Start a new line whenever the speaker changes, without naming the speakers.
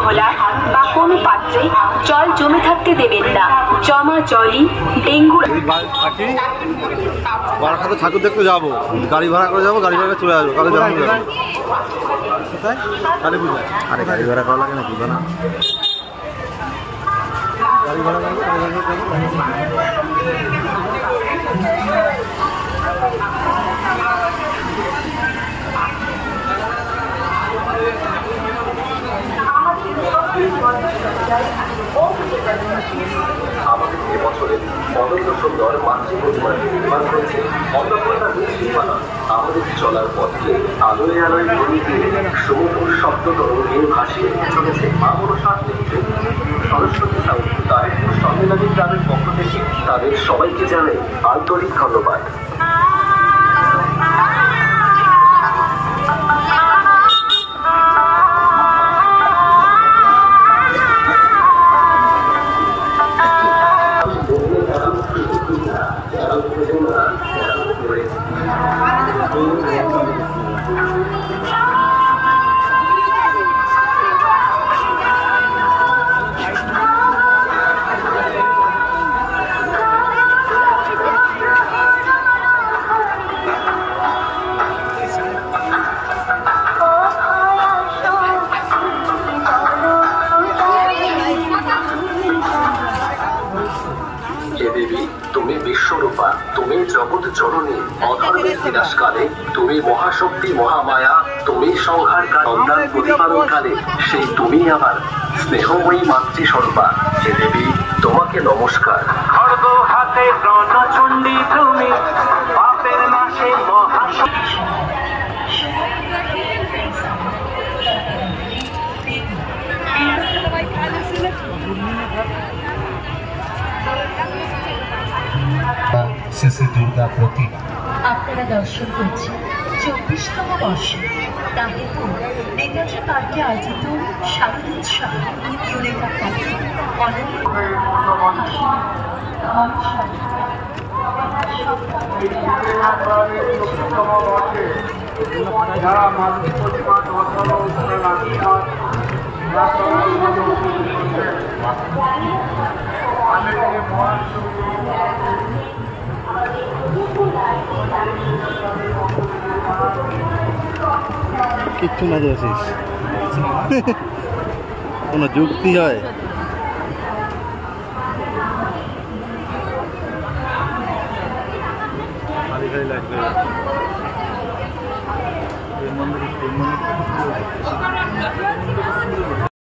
ঘোলা বা কোনো পাত্রে জল জমে থাকতে দেবেন না। জমা জলই ডেঙ্গুর।
বারাখাতে ঠাকুর দেখতে যাবো, গাড়ি ভাড়া করে যাবো, গাড়ি ভাড়া চলে আসবো। কালে যাবো কোথায়? কালী পূজা। আরে গাড়ি ভাড়া করা লাগে নাকি? না গাড়ি ভাড়া করবো,
আমাদের এবছরের অনন্য সুন্দর মাতৃ প্রতিমা নির্মাণ করেছে অন্নপূর্ণা নির্মাণ। আমাদের চলার পথে আলোয় আলোয় ভরিয়ে দিয়ে সমুদ্র শব্দ তরঙ্গে ভাসিয়ে নিয়ে চলেছে মা মনসার নেতৃত্বে। সরস্বতী সাউন্ড তারিখপুর সম্মেলনী ক্লাবের পক্ষ থেকে তাদের সবাইকে জানাই আন্তরিক ধন্যবাদ। তুমি বিশ্বরূপা, তুমি জগৎ জননী, অধর্মের বিনাশকালে তুমি মহাশক্তি মহামায়া, তুমি সংহার সন্তান প্রতিপালন কালে সেই তুমি আবার স্নেহময়ী মাতৃস্বরূপা। হে দেবী, তোমাকে নমস্কার।
খড়গ হাতে রণচণ্ডী তুমি, পাপের নাশে মহাশক্তি।
শেষে দুর্গা প্রতিমা
আপনারা দর্শন করছেন 24তম বর্ষে তাহিরপুর নেতাজি পার্কে আয়োজিত শারদোৎসব ইউরেকা ক্যাফে
যারা মাতৃ প্রতিমা দর্শন
কিচ্ছু না দোষিস কোনো যুক্তি হয়? লাগবে